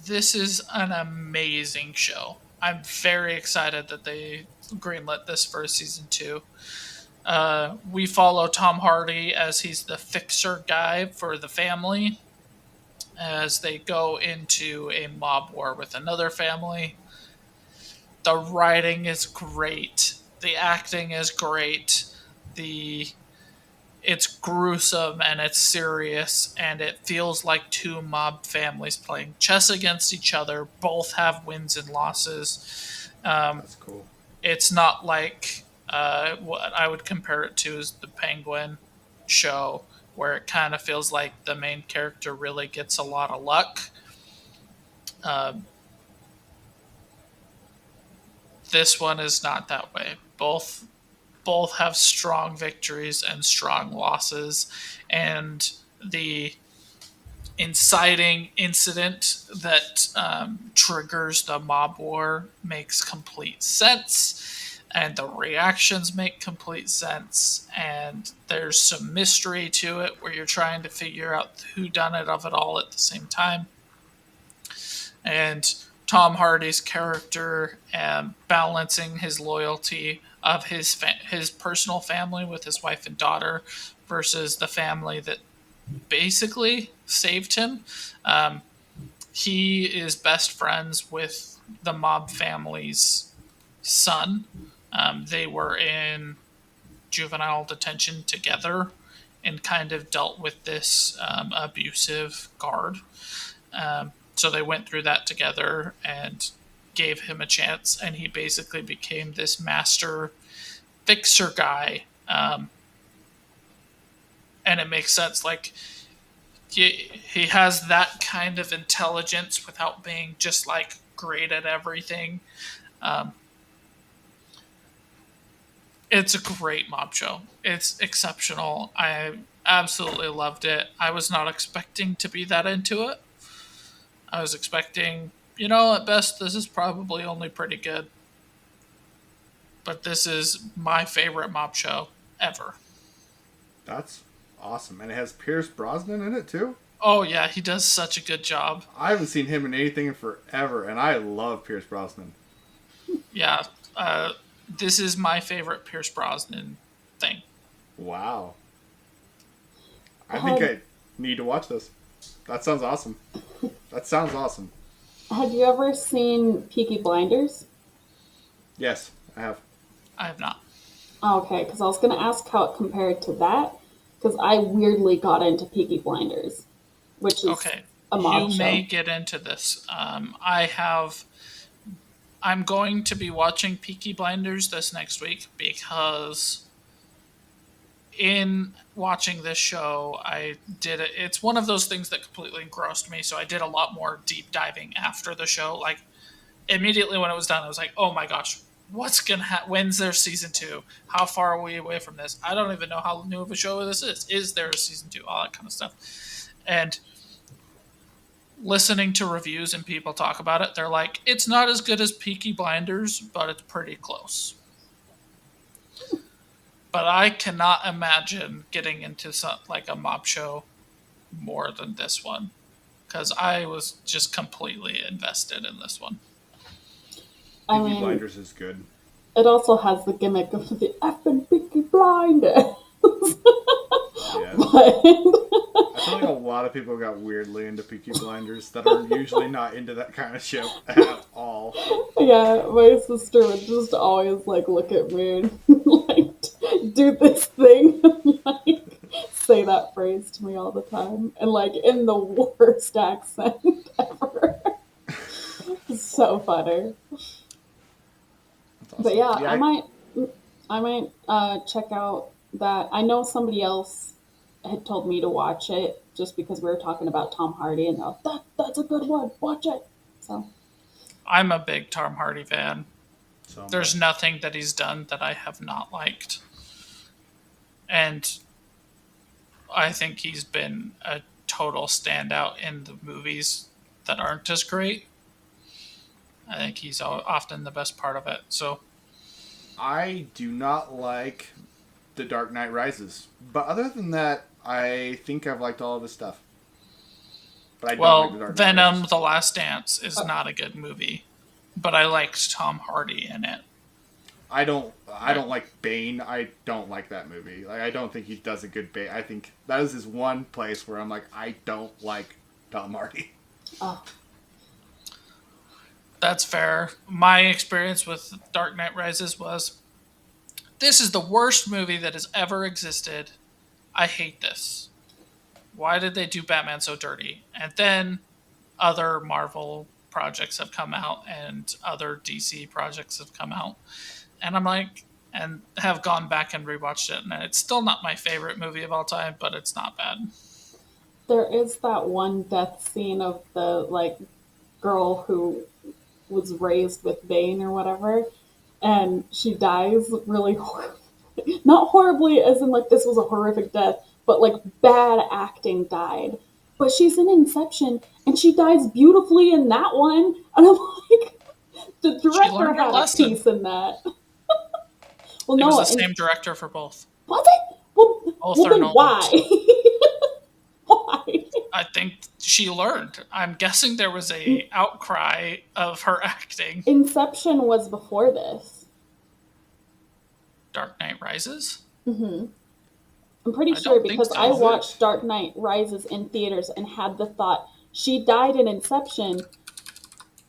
This is an amazing show. I'm very excited that they greenlit this for season 2. We follow Tom Hardy as he's the fixer guy for the family as they go into a mob war with another family. The writing is great. The acting is great. It's gruesome and it's serious and it feels like two mob families playing chess against each other. Both have wins and losses. That's cool. It's not like what I would compare it to is the Penguin show, where it kind of feels like the main character really gets a lot of luck. This one is not that way. Both have strong victories and strong losses, and the inciting incident that triggers the mob war makes complete sense, and the reactions make complete sense, and there's some mystery to it where you're trying to figure out the whodunit of it all at the same time. And Tom Hardy's character balancing his loyalty of his personal family with his wife and daughter versus the family that basically saved him. He is best friends with the mob family's son. They were in juvenile detention together and kind of dealt with this abusive guard. So they went through that together and gave him a chance, and he basically became this master fixer guy. And it makes sense. Like, he has that kind of intelligence without being just like great at everything. It's a great mob show. It's exceptional. I absolutely loved it. I was not expecting to be that into it. I was expecting, at best, this is probably only pretty good. But this is my favorite mob show ever. That's awesome. And it has Pierce Brosnan in it, too? Oh, yeah, he does such a good job. I haven't seen him in anything in forever, and I love Pierce Brosnan. Yeah, this is my favorite Pierce Brosnan thing. Wow. I think I need to watch this. That sounds awesome. Had you ever seen Peaky Blinders? Yes, I have. I have not. Okay, because I was going to ask how it compared to that, because I weirdly got into Peaky Blinders, which is a mob show. You may get into this. I'm going to be watching Peaky Blinders this next week because in watching this show, it's one of those things that completely engrossed me, so I did a lot more deep diving after the show. Like, immediately when it was done, I was like, oh my gosh, what's gonna happen? When's there season 2? How far are we away from this? I don't even know how new of a show this is. Is there a season 2? All that kind of stuff. And listening to reviews and people talk about it, they're like, it's not as good as Peaky Blinders, but it's pretty close. But I cannot imagine getting into like a mob show more than this one, because I was just completely invested in this one. Peaky Blinders is good. It also has the gimmick of the effing Peaky Blinders. Yeah. I feel like a lot of people got weirdly into Peaky Blinders that are usually not into that kind of show at all. Yeah, my sister would just always look at me and do this thing, say that phrase to me all the time, and in the worst accent ever. It's so funny. Awesome. But yeah, I might check out that. I know somebody else had told me to watch it just because we were talking about Tom Hardy, and that's a good one. Watch it. So, I'm a big Tom Hardy fan. So There's nothing that he's done that I have not liked. And I think he's been a total standout in the movies that aren't as great. I think he's often the best part of it. So I do not like The Dark Knight Rises, but other than that, I think I've liked all of his stuff. But I don't like The well, Dark Knight Venom: Rises. The Last Dance is not a good movie, but I liked Tom Hardy in it. I don't like Bane. I don't like that movie. Like I don't think he does a good Bane. I think that is his one place where I'm like I don't like Tom Hardy. Oh, That's fair. My experience with Dark Knight Rises was this is the worst movie that has ever existed. I hate this. Why did they do Batman so dirty? And then other Marvel projects have come out and other DC projects have come out. And I'm like, and have gone back and rewatched it. And it's still not my favorite movie of all time, but it's not bad. there is that one death scene of the like girl who was raised with Bane or whatever, and she dies really horribly. Not horribly, as in like this was a horrific death, but like bad acting died. But she's in Inception, and she dies beautifully in that one, and I'm like, the She director learned her had a lesson. piece in that. Well, It was no, the same director for both. was it? Well, Both well are then Nolan's. why? Why? I think she learned. I'm guessing there was a outcry of her acting. Inception was before this. Dark Knight Rises? I'm pretty I sure don't think because so. I Was it? watched Dark Knight Rises in theaters and had the thought she died in Inception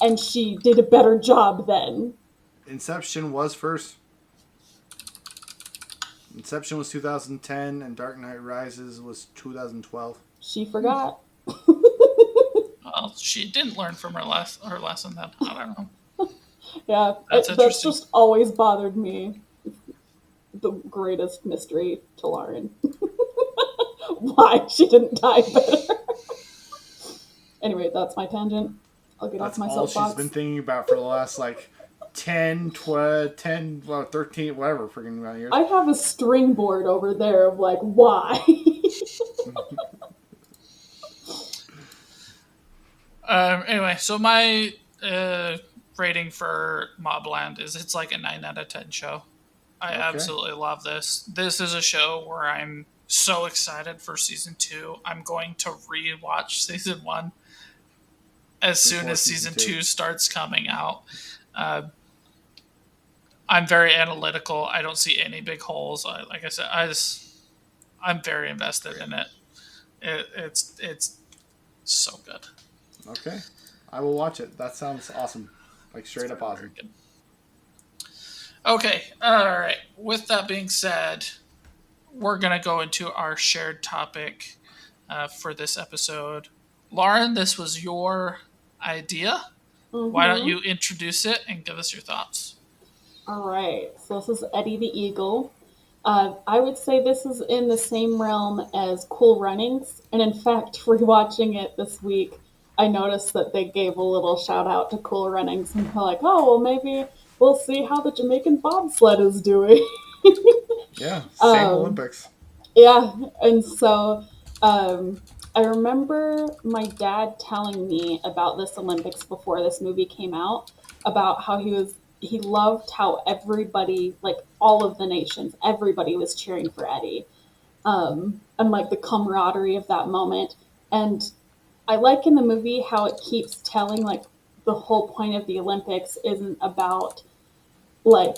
and she did a better job then. Inception was first. Inception was 2010, and Dark Knight Rises was 2012. She forgot. Well, she didn't learn from her lesson then. I don't know. Yeah, That's that's interesting. just always bothered me. The greatest mystery to Lauren. Why she didn't die better. Anyway, that's my tangent. I'll get That's off my all soapbox. she's been thinking about for the last like 10, 12, 10, well, 13, whatever freaking amount of years. I have a string board over there of like, why? Anyway, so my rating for Mobland is it's like a 9 out of 10 show. I Okay. absolutely love this. This is a show where I'm so excited for season 2. I'm going to rewatch season 1 as soon Before as season season 2. 2 starts coming out. I'm very analytical. I don't see any big holes. Like I said, I'm very invested in it. It's so good. Okay. I will watch it. That sounds awesome. Like straight up awesome. Very good. Okay, all right. With that being said, we're going to go into our shared topic for this episode. Lauren, this was your idea. Why don't you introduce it and give us your thoughts? All right, so this is Eddie the Eagle. I would say this is in the same realm as Cool Runnings, and in fact, rewatching it this week, I noticed that they gave a little shout out to Cool Runnings, and they're like, "Oh, well, maybe we'll see how the Jamaican bobsled is doing." Yeah. Same Um, Olympics. Yeah, and so I remember my dad telling me about this Olympics before this movie came out, about how he loved how everybody, like all of the nations, everybody was cheering for Eddie, and like the camaraderie of that moment. And I like in the movie how it keeps telling like the whole point of the Olympics isn't about like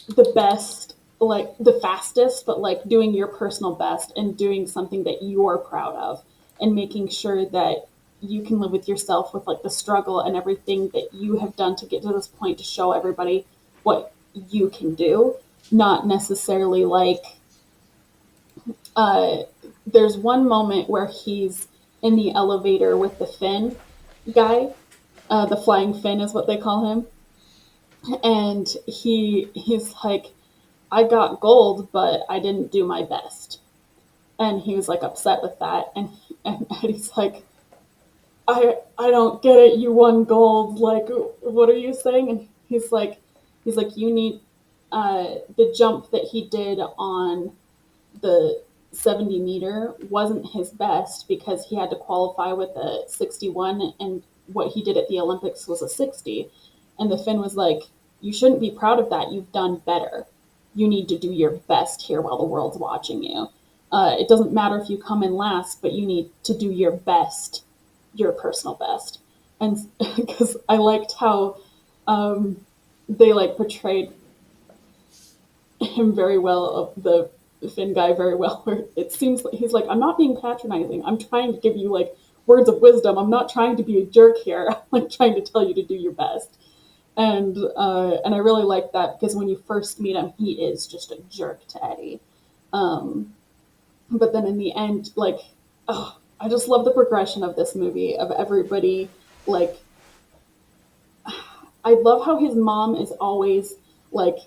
the best, like the fastest, but like doing your personal best and doing something that you're proud of and making sure that you can live with yourself with like the struggle and everything that you have done to get to this point to show everybody what you can do. Not necessarily like there's one moment where he's in the elevator with the Finn guy. The flying Finn is what they call him. And he's like, I got gold, but I didn't do my best. And he was like upset with that. And Eddie's like, I don't get it. You won gold. Like, what are you saying? And he's like, He's like, you need the jump that he did on the 70-meter wasn't his best because he had to qualify with a 61, and what he did at the Olympics was a 60. And the Finn was like, you shouldn't be proud of that. You've done better. You need to do your best here while the world's watching you. It doesn't matter if you come in last, but you need to do your best, your personal best. And because I liked how they like portrayed him very well, the Finn guy very well, where it seems like he's like, I'm not being patronizing. I'm trying to give you like words of wisdom. I'm not trying to be a jerk here. I'm like trying to tell you to do your best. And I really like that because when you first meet him, he is just a jerk to Eddie. Um, but then in the end, like, oh, I just love the progression of this movie of everybody. Like, I love how his mom is always like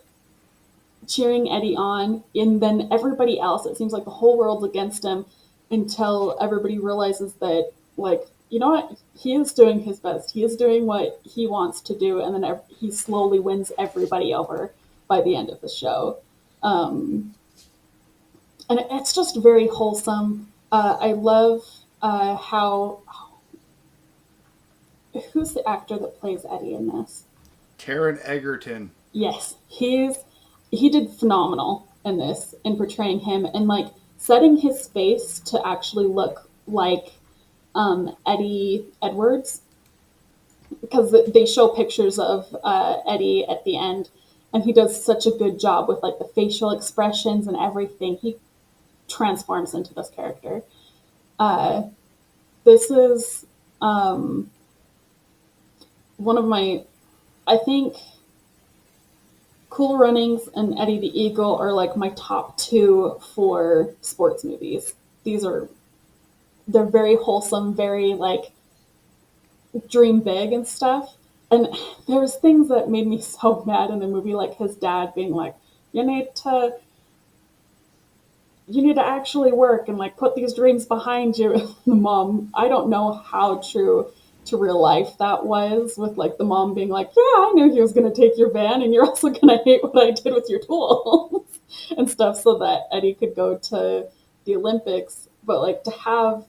cheering Eddie on, and then everybody else, it seems like the whole world's against him until everybody realizes that, like, you know what? He is doing his best. He is doing what he wants to do, and then he slowly wins everybody over by the end of the show. Um, and it's just very wholesome. I love how who's the actor that plays Eddie in this? Taron Egerton. Yes, he did phenomenal in this in portraying him and like setting his face to actually look like Eddie Edwards because they show pictures of Eddie at the end, and he does such a good job with like the facial expressions and everything. He transforms into this character. Uh, this is one of my, I think, Cool Runnings and Eddie the Eagle are like my top two for sports movies. These are they're very wholesome, very like dream big and stuff. And there's things that made me so mad in the movie, like his dad being like, "You need to actually work and like put these dreams behind you." And the mom, I don't know how true to real life that was, with like the mom being like, "Yeah, I knew he was going to take your van, and you're also going to hate what I did with your tools." And stuff, so that Eddie could go to the Olympics. But like to have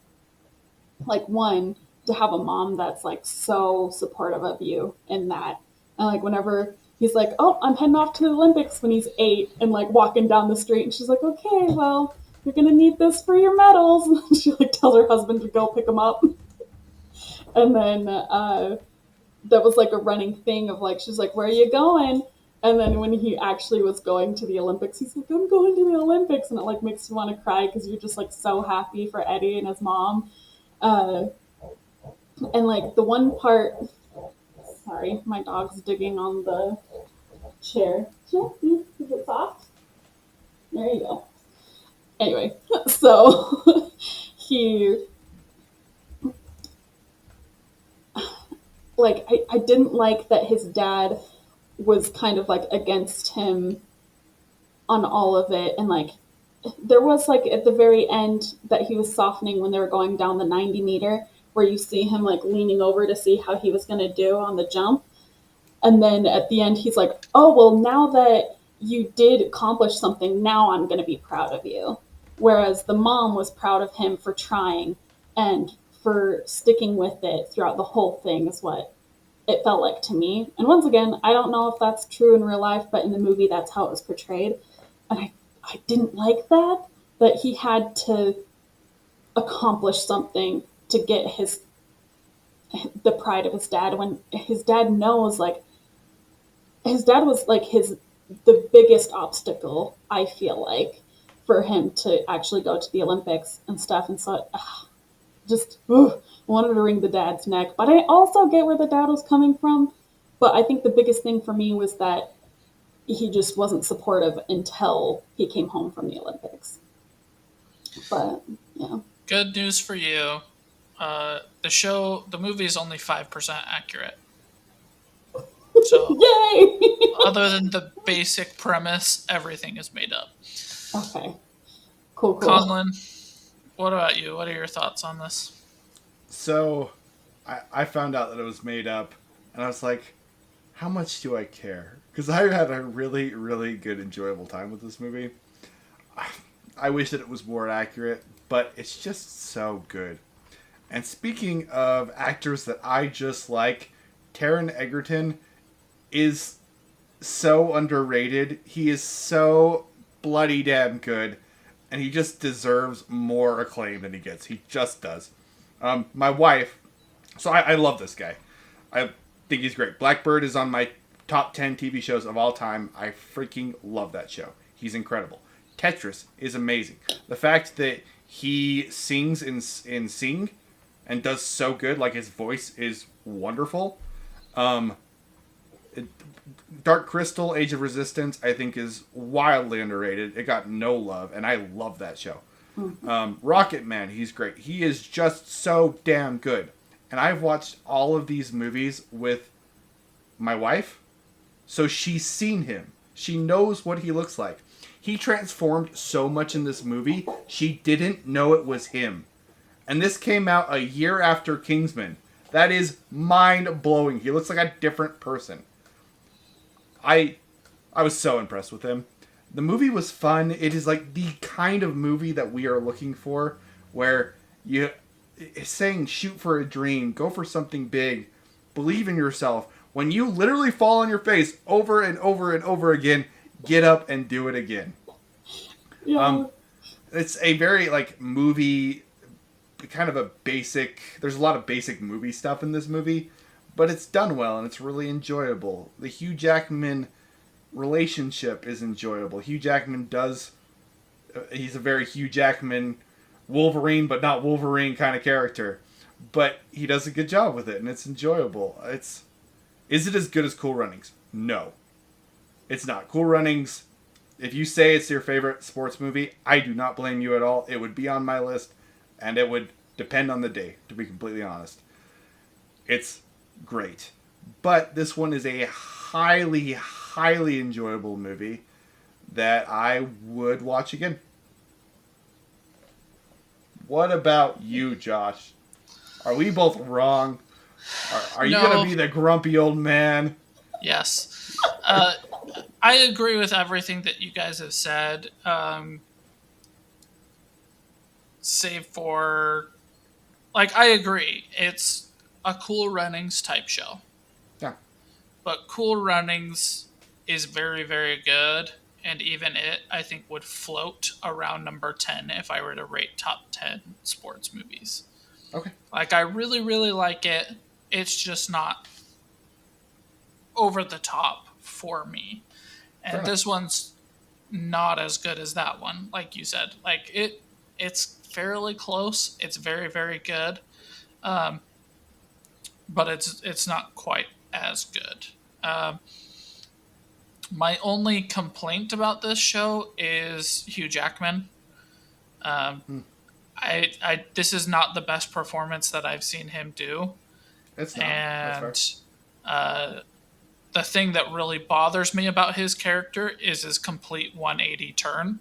like one to have a mom that's like so supportive of you in that, and like whenever he's like, "Oh, I'm heading off to the Olympics," when he's 8 and like walking down the street, and she's like, "Okay, well, you're gonna need this for your medals." And she like tells her husband to go pick them up. And then that was like a running thing of like, she's like, "Where are you going?" And then when he actually was going to the Olympics, he's like, "I'm going to the Olympics," and it like makes you want to cry because you're just like so happy for Eddie and his mom. Uh, and like the one part, sorry, my dog's digging on the chair. Is it soft? There you go. Anyway, so he like I didn't like that his dad was kind of like against him on all of it, and like there was like at the very end that he was softening when they were going down the 90-meter, where you see him like leaning over to see how he was going to do on the jump. And then at the end, he's like, "Oh, well, now that you did accomplish something, now I'm going to be proud of you." Whereas the mom was proud of him for trying and for sticking with it throughout the whole thing, is what it felt like to me. And once again, I don't know if that's true in real life, but in the movie, that's how it was portrayed. And I didn't like that he had to accomplish something to get the pride of his dad, when his dad knows like his dad was like the biggest obstacle, I feel like, for him to actually go to the Olympics and stuff. And so just wanted to wring the dad's neck. But I also get where the dad was coming from. But I think the biggest thing for me was that he just wasn't supportive until he came home from the Olympics. But yeah. Good news for you. The movie is only 5% accurate. So, Yay! other than the basic premise, everything is made up. Okay. Cool. Conlon, what about you? What are your thoughts on this? So, I found out that it was made up, and I was like, how much do I care? Because I had a really, really good, enjoyable time with this movie. I wish that it was more accurate, but it's just so good. And speaking of actors that I just like, Taron Egerton is so underrated. He is so bloody damn good, and he just deserves more acclaim than he gets. He just does. My wife, so I love this guy. I think he's great. Blackbird is on my top 10 TV shows of all time. I freaking love that show. He's incredible. Tetris is amazing. The fact that he sings in Sing and does so good, like his voice is wonderful. Dark Crystal, Age of Resistance, I think is wildly underrated. It got no love, and I love that show. Rocket Man, he's great. He is just so damn good. And I've watched all of these movies with my wife, so she's seen him. She knows what he looks like. He transformed so much in this movie, she didn't know it was him. And this came out a year after Kingsman. That is mind-blowing. He looks like a different person. I was so impressed with him. The movie was fun. It is like the kind of movie that we are looking for, where it's saying shoot for a dream, go for something big, believe in yourself. When you literally fall on your face over and over and over again, get up and do it again. Yeah. It's a very like movie, kind of a basic. There's a lot of basic movie stuff in this movie, but it's done well and it's really enjoyable. The Hugh Jackman relationship is enjoyable. Hugh Jackman he's a very Hugh Jackman Wolverine, but not Wolverine kind of character. But he does a good job with it, and it's enjoyable. Is it as good as Cool Runnings? No. It's not. Cool Runnings, if you say it's your favorite sports movie, I do not blame you at all. It would be on my list, and it would depend on the day, to be completely honest. It's great. But this one is a highly, highly enjoyable movie that I would watch again. What about you, Josh? Are we both wrong? Are you going to be the grumpy old man? Yes. I agree with everything that you guys have said. Save for... I agree. It's a Cool Runnings type show. Yeah. But Cool Runnings is very, very good. And even it, I think, would float around number 10 if I were to rate top 10 sports movies. Okay. I really, really like it. It's just not over the top for me. And this one's not as good as that one, like you said. It's fairly close. It's very, very good. But it's not quite as good. My only complaint about this show is Hugh Jackman. This is not the best performance that I've seen him do. It's not. And the thing that really bothers me about his character is his complete 180 turn.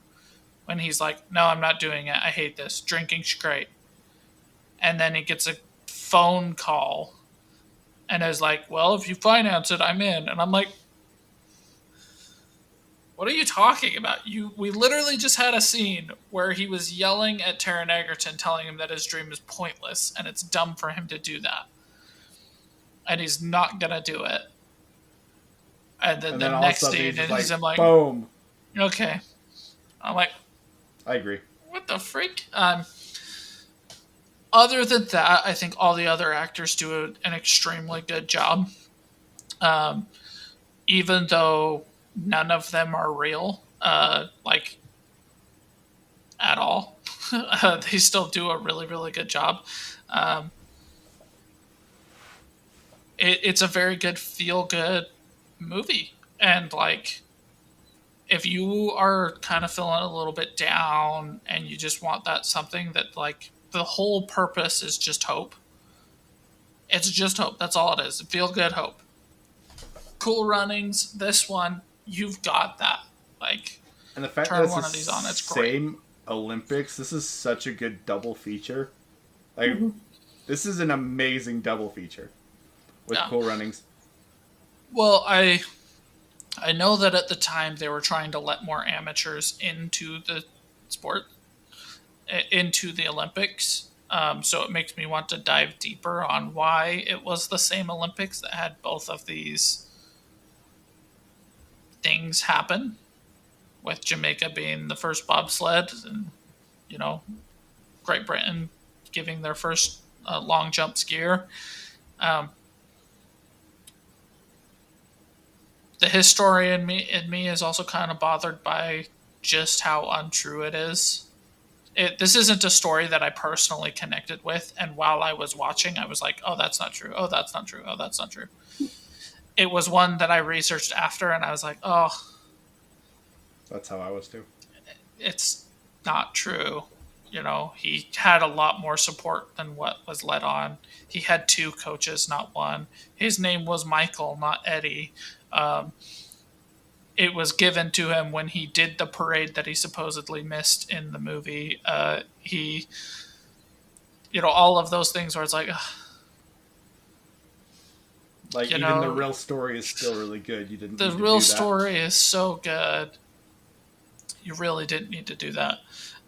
When he's like, no, I'm not doing it. I hate this. Drinking's great. And then he gets a phone call and is like, well, if you finance it, I'm in. And I'm like, what are you talking about? We literally just had a scene where he was yelling at Taron Egerton, telling him that his dream is pointless and it's dumb for him to do that. And he's not going to do it. And then the next scene is him like, boom. Okay. I'm like, I agree. What the freak? Other than that, I think all the other actors do an extremely good job. Even though none of them are real, at all. They still do a really, really good job. It's a very good, feel-good movie. And, if you are kind of feeling a little bit down and you just want that something that, the whole purpose is just hope. It's just hope. That's all it is. Feel-good hope. Cool Runnings, this one, you've got that. And the fact turn that one it's of these on, it's same great. Olympics, this is such a good double feature. This is an amazing double feature with Cool Runnings. Well, I know that at the time they were trying to let more amateurs into the sport, into the Olympics. So it makes me want to dive deeper on why it was the same Olympics that had both of these things happen, with Jamaica being the first bobsled, and you know, Great Britain giving their first long jump skier. Um, the historian in me is also kind of bothered by just how untrue it is. This isn't a story that I personally connected with, and while I was watching, I was like, "Oh, that's not true. Oh, that's not true. Oh, that's not true." It was one that I researched after, and I was like, "Oh, That's how I was too. it's not true." He had a lot more support than what was led on. He had two coaches, not one. His name was Michael, not Eddie. Um, it was given to him when he did the parade that he supposedly missed in the movie. All of those things where it's like, Like, you even the know, real story is still really good. You didn't the need to real do that. story is so good. You really didn't need to do that.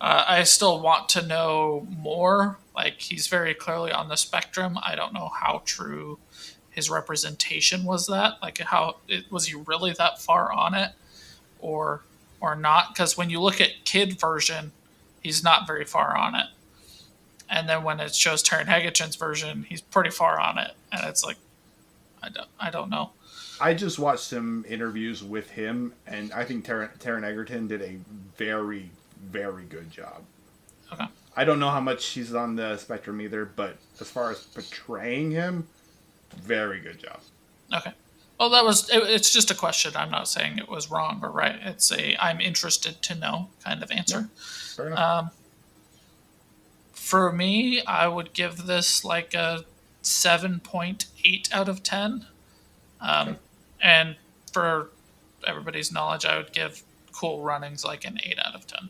I still want to know more. Like, he's very clearly on the spectrum. I don't know how true his representation was. That, like, how it was, he really that far on it, or not? Because when you look at kid version, he's not very far on it, and then when it shows Taron Egerton's version, he's pretty far on it, and it's like, I don't know. I just watched some interviews with him, and I think Taron Egerton did a very, very good job. Okay. I don't know how much he's on the spectrum either, but as far as portraying him, very good job. Okay. Well, it's just a question. I'm not saying it was wrong or right. It's a I'm interested to know kind of answer. Yeah, fair enough. For me, I would give this like a 7.8 out of 10. Okay. And for everybody's knowledge, I would give Cool Runnings like an 8 out of 10.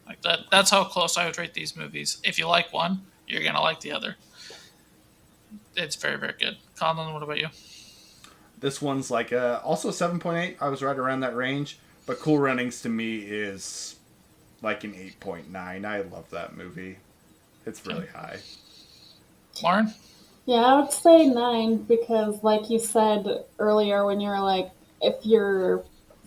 Like that's how close I would rate these movies. If you like one, you're going to like the other. It's very, very good. Colin, what about you? This one's like also 7.8. I was right around that range, but Cool Runnings to me is like an 8.9. I love that movie. It's really high. Lauren? Yeah, I would say 9 because, like you said earlier, when you were like, if you're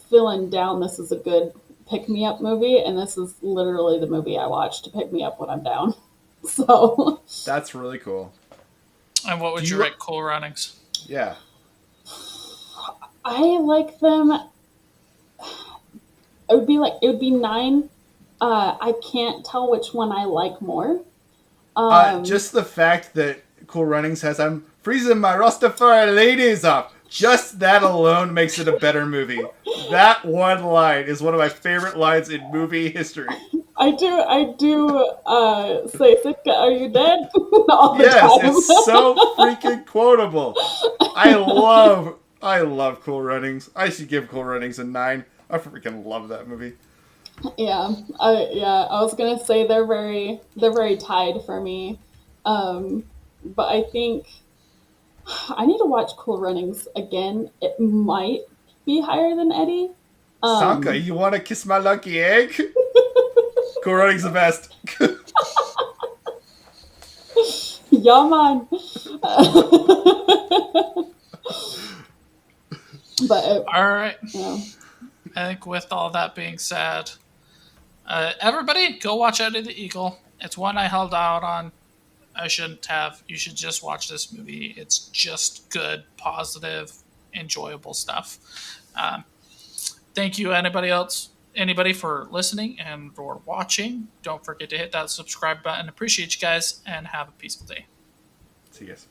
feeling down, this is a good pick me up movie, and this is literally the movie I watch to pick me up when I'm down. So, That's really cool. And what would you rate Cool Runnings? Yeah. I like them. It would be 9. I can't tell which one I like more. Just the fact that Cool Runnings has "I'm freezing my Rastafari ladies off." Just that alone makes it a better movie. That one line is one of my favorite lines in movie history. I do say, Sitka, are you dead? All the Yes, time. it's so freaking quotable. I love Cool Runnings. I should give Cool Runnings a 9. I freaking love that movie. Yeah, I was gonna say they're very tied for me, but I think I need to watch Cool Runnings again. It might be higher than Eddie. Sanka, you want to kiss my lucky egg? Cool Runnings the best. Yeah, man. But All right. yeah. I think with all that being said, everybody go watch Eddie the Eagle. It's one I held out on. I shouldn't have. You should just watch this movie. It's just good, positive, enjoyable stuff. Thank you, anybody for listening and for watching. Don't forget to hit that subscribe button. Appreciate you guys, and have a peaceful day. See you guys.